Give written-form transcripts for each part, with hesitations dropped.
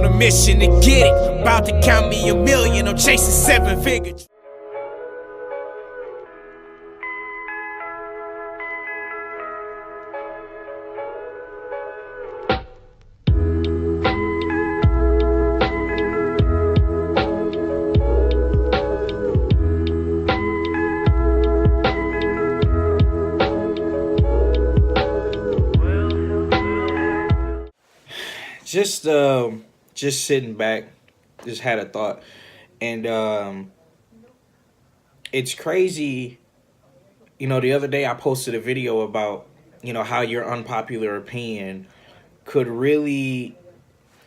on a mission to get it. About to count me a million, I'm chasing 7 figures. Just sitting back, just had a thought, and it's crazy. The other day I posted a video about how your unpopular opinion could really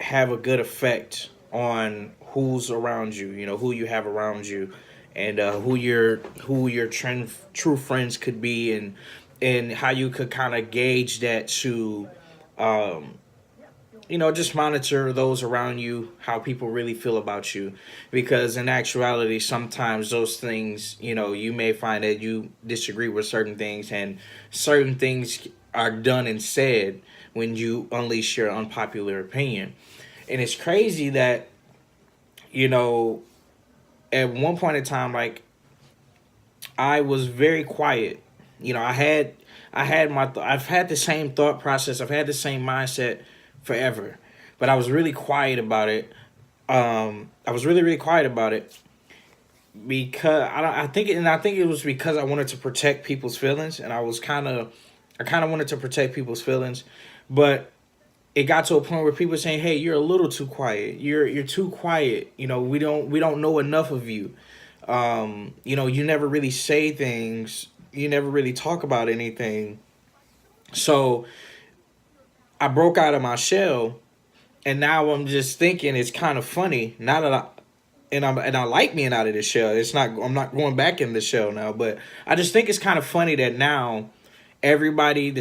have a good effect on who's around you. Who you have around you, and who your true friends could be, and how you could kind of gauge that to. Just monitor those around you, how people really feel about you. Because in actuality, sometimes those things, you may find that you disagree with certain things, and certain things are done and said when you unleash your unpopular opinion. And it's crazy that, at one point in time, like, I was very quiet. I've had the same thought process, I've had the same mindset forever, but I was really quiet about it. I was really quiet about it because I think it was because I wanted to protect people's feelings, and I kind of wanted to protect people's feelings, but it got to a point where people were saying, "Hey, you're a little too quiet. You're too quiet. We don't know enough of you. You never really say things. You never really talk about anything." So I broke out of my shell, and now I'm just thinking it's kind of funny. Now that I like being out of the shell. I'm not going back in the shell now, but I just think it's kind of funny that now everybody,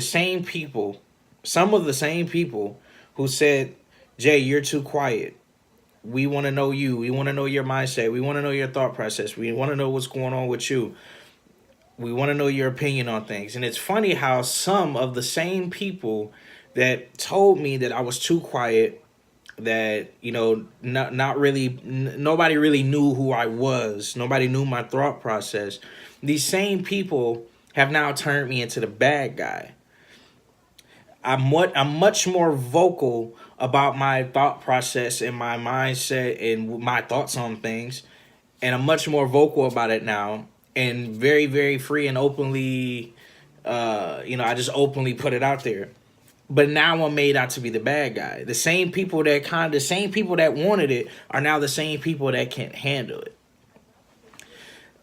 some of the same people who said, "Jay, you're too quiet. We want to know you. We want to know your mindset. We want to know your thought process. We want to know what's going on with you. We want to know your opinion on things." And it's funny how some of the same people that told me that I was too quiet, that not really, nobody really knew who I was, nobody knew my thought process, these same people have now turned me into the bad guy. I'm much more vocal about my thought process and my mindset and my thoughts on things, and I'm much more vocal about it now, and very, very free and openly. I just openly put it out there. But now I'm made out to be the bad guy. The same people that wanted it are now the same people that can't handle it.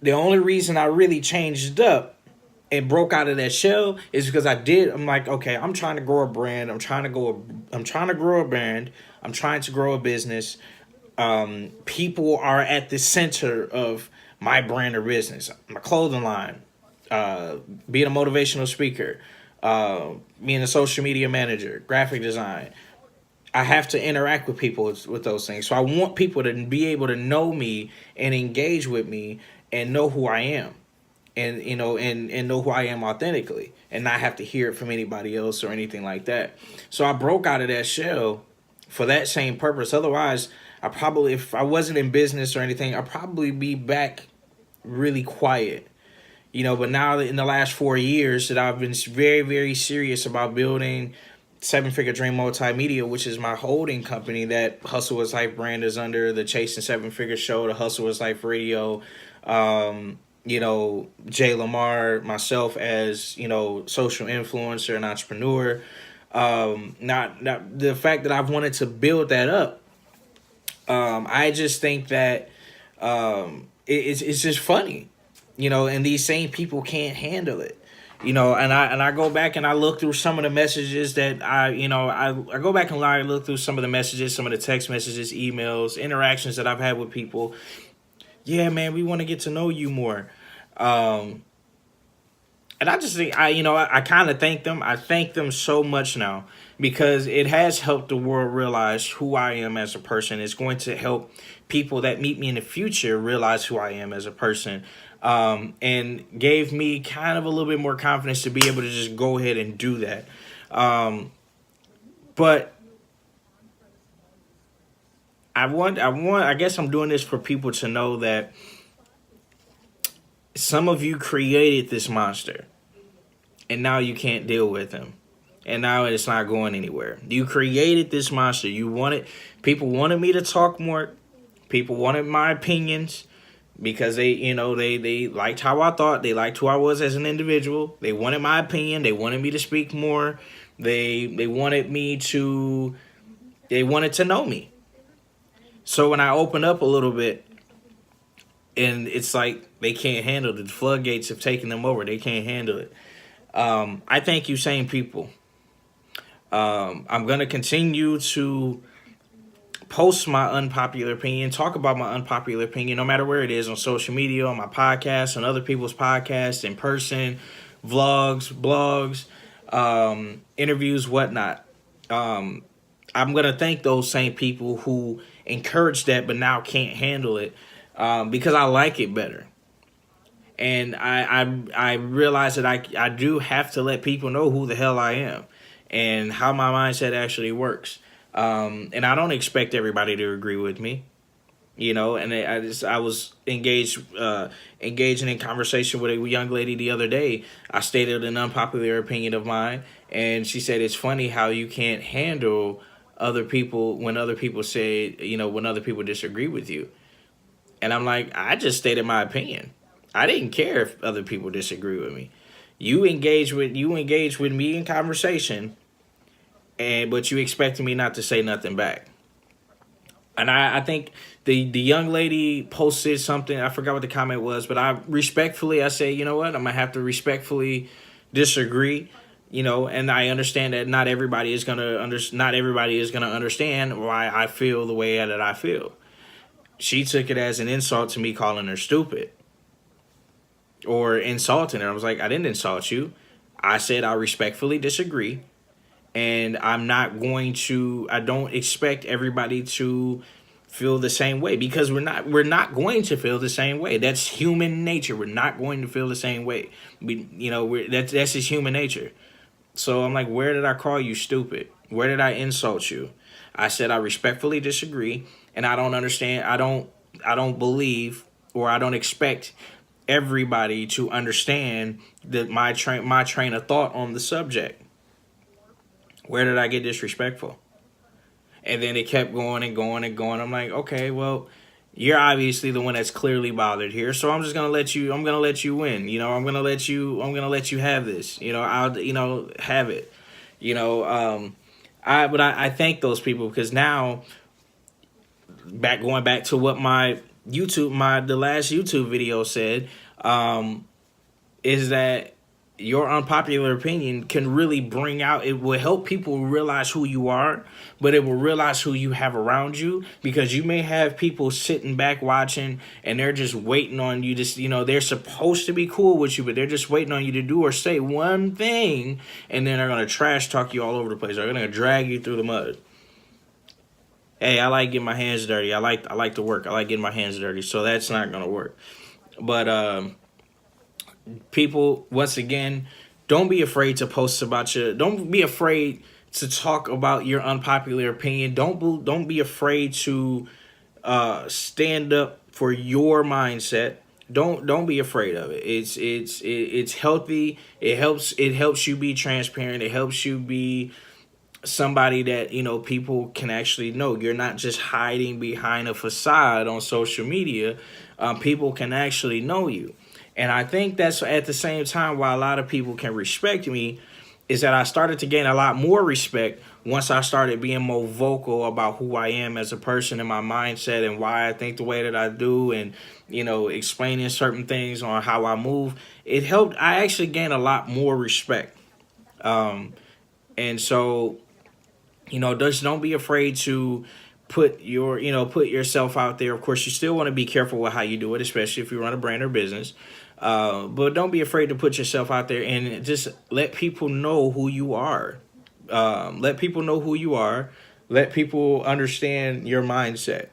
The only reason I really changed up and broke out of that shell is because I'm like, okay, I'm trying to grow a brand. I'm trying to grow a brand. I'm trying to grow a business. People are at the center of my brand or business, my clothing line, being a motivational speaker, being a social media manager, graphic design. I have to interact with people with those things. So I want people to be able to know me and engage with me and know who I am, and and know who I am authentically, and not have to hear it from anybody else or anything like that. So I broke out of that shell for that same purpose. Otherwise, if I wasn't in business or anything, I'd probably be back really quiet. But now in the last 4 years that I've been very, very serious about building 7-Figure Dream Multimedia, which is my holding company that Hustle Is Life brand is under, the Chasin 7-Figure show, the Hustle Is Life radio, JayLamar, myself as, social influencer and entrepreneur. Not the fact that I've wanted to build that up. I just think that it's just funny. And these same people can't handle it, and I go back and I look through some of the messages that I go back and I look through some of the messages, some of the text messages, emails, interactions that I've had with people. Yeah, man, we want to get to know you more. And I just think I kind of thank them. I thank them so much now, because it has helped the world realize who I am as a person. It's going to help people that meet me in the future realize who I am as a person. And gave me kind of a little bit more confidence to be able to just go ahead and do that. But I guess I'm doing this for people to know that some of you created this monster, and now you can't deal with him, and now it's not going anywhere. You created this monster. People wanted me to talk more. People wanted my opinions because they liked how I thought. They liked who I was as an individual. They wanted my opinion. They wanted me to speak more. They wanted to know me. So when I open up a little bit, and it's like they can't handle it. The floodgates have taken them over. They can't handle it. I thank you, same people. I'm going to continue to post my unpopular opinion, talk about my unpopular opinion, no matter where it is, on social media, on my podcast, on other people's podcasts, in person, vlogs, blogs, interviews, whatnot. I'm going to thank those same people who encouraged that but now can't handle it because I like it better. And I realize that I do have to let people know who the hell I am and how my mindset actually works. And I don't expect everybody to agree with me, and I was engaging in conversation with a young lady the other day. I stated an unpopular opinion of mine, and she said, it's funny how you can't handle other people when other people when other people disagree with you. And I'm like, I just stated my opinion. I didn't care if other people disagree with me. You engage with me in conversation, but you expected me not to say nothing back. And I think the young lady posted something. I forgot what the comment was, but I say, you know what? I'm gonna have to respectfully disagree. And I understand that not everybody is gonna understand why I feel the way that I feel. She took it as an insult to me calling her stupid or insulting her. I was like, I didn't insult you. I said I respectfully disagree. And I don't expect everybody to feel the same way because we're not going to feel the same way. That's human nature. We're not going to feel the same way. That's just human nature. So I'm like, where did I call you stupid? Where did I insult you? I said I respectfully disagree, and I don't understand. I don't believe, or I don't expect everybody to understand that my train of thought on the subject. Where did I get disrespectful? And then it kept going and going and going. I'm like, okay, well, you're obviously the one that's clearly bothered here. So I'm just gonna let you. I'm gonna let you win. I'm gonna let you have this. I'll have it. I thank those people because now, going back to what the last YouTube video said, is that your unpopular opinion can really bring out, it will help people realize who you are, but it will realize who you have around you, because you may have people sitting back watching and they're just waiting on you to, they're supposed to be cool with you, but they're just waiting on you to do or say one thing, and then they're going to trash talk you all over the place. They're going to drag you through the mud. Hey, I like getting my hands dirty. I like to work. I like getting my hands dirty. So that's not going to work. But, people, once again, don't be afraid to post about don't be afraid to talk about your unpopular opinion. Don't be afraid to stand up for your mindset. Don't be afraid of it. It's healthy. It helps you be transparent. It helps you be somebody that people can actually know. You're not just hiding behind a facade on social media. People can actually know you. And I think that's at the same time why a lot of people can respect me, is that I started to gain a lot more respect once I started being more vocal about who I am as a person and my mindset and why I think the way that I do, and explaining certain things on how I move. It helped. I actually gained a lot more respect. And so, just don't be afraid to put yourself out there. Of course, you still want to be careful with how you do it, especially if you run a brand or business. But don't be afraid to put yourself out there and just let people know who you are. Let people know who you are. Let people understand your mindset.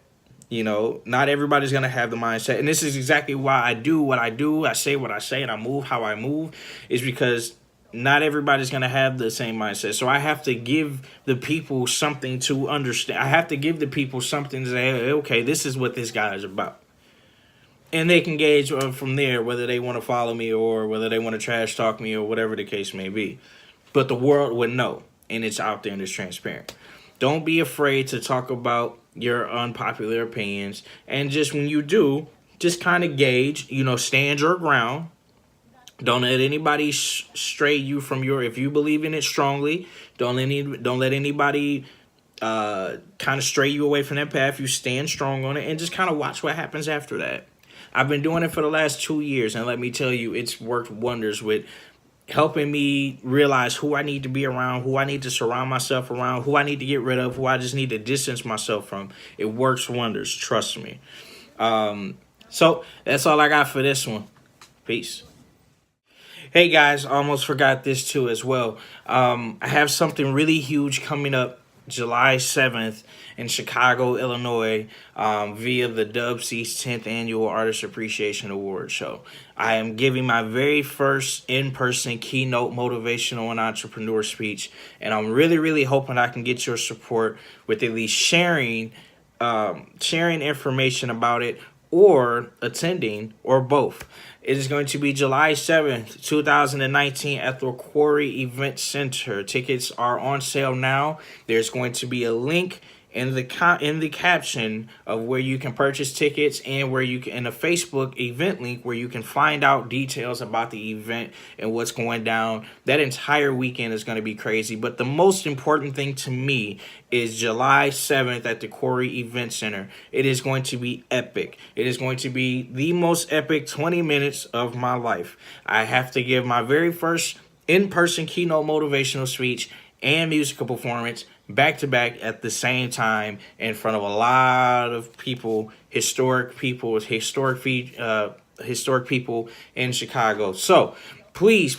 Not everybody's going to have the mindset. And this is exactly why I do what I do. I say what I say, and I move how I move, is because not everybody's going to have the same mindset. So I have to give the people something to understand. I have to give the people something to say, hey, okay, this is what this guy is about. And they can gauge from there whether they want to follow me or whether they want to trash talk me or whatever the case may be. But the world would know, and it's out there and it's transparent. Don't be afraid to talk about your unpopular opinions. And just when you do, just kind of gauge, stand your ground. Don't let anybody stray you from if you believe in it strongly, don't let anybody kind of stray you away from that path. You stand strong on it and just kind of watch what happens after that. I've been doing it for the last 2 years, and let me tell you, it's worked wonders with helping me realize who I need to be around, who I need to surround myself around, who I need to get rid of, who I just need to distance myself from. It works wonders, trust me. So that's all I got for this one. Peace. Hey guys, almost forgot this too as well. I have something really huge coming up July 7th in Chicago, Illinois, via the Dubc's 10th Annual Artist Appreciation Award Show. I am giving my very first in-person keynote motivational and entrepreneur speech, and I'm really, really hoping I can get your support with at least sharing information about it or attending or both. It is going to be July 7th, 2019 at the Quarry Event Center. Tickets are on sale now. There's going to be a link in the caption of where you can purchase tickets and where you can, in a Facebook event link where you can find out details about the event and what's going down. That entire weekend is going to be crazy. But the most important thing to me is July 7th at the Quarry Event Center. It is going to be epic. It is going to be the most epic 20 minutes of my life. I have to give my very first in-person keynote motivational speech and musical performance back-to-back at the same time in front of a lot of people, historic people in Chicago. So please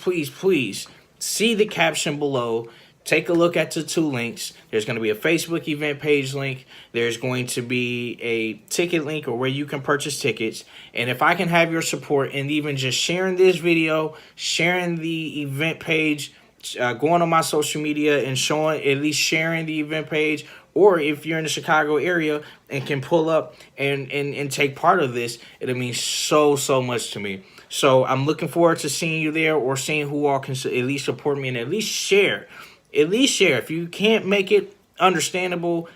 see the caption below. Take a look at the 2 links. There's going to be a Facebook event page link. There's going to be a ticket link or where you can purchase tickets. And if I can have your support in even just sharing this video, sharing the event page, going on my social media and sharing the event page, or if you're in the Chicago area and can pull up and take part of this, it'll mean so much to me. So I'm looking forward to seeing you there or seeing who all can at least support me and at least share. If you can't make it, understandable.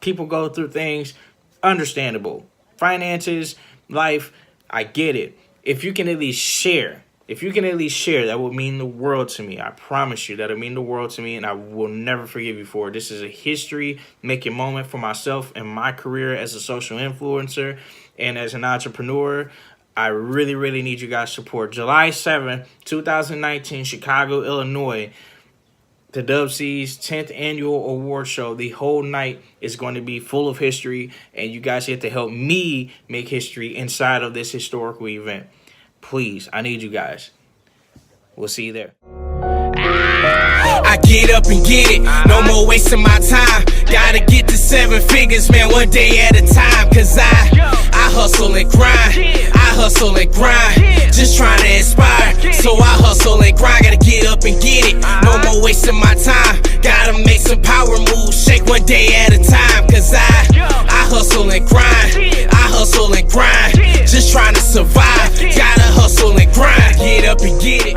People go through things, understandable. Finances, life, I get it. If you can at least share, that would mean the world to me. I promise you that'll mean the world to me, and I will never forgive you for it. This is a history-making moment for myself and my career as a social influencer and as an entrepreneur. I really need you guys' support. July 7th, 2019, Chicago, Illinois. The Dubc's 10th Annual Award Show. The whole night is going to be full of history, and you guys get to help me make history inside of this historical event. Please, I need you guys. We'll see you there. I get up and get it, no more wasting my time. Gotta get to 7 figures, man, one day at a time. Cause I hustle and grind, just trying to inspire. So I hustle and grind, gotta get up and get it, no more wasting my time. Gotta make some power moves, shake one day at a time. Cause I hustle and grind, just trying to survive. Gotta hustle and grind, get up and get it.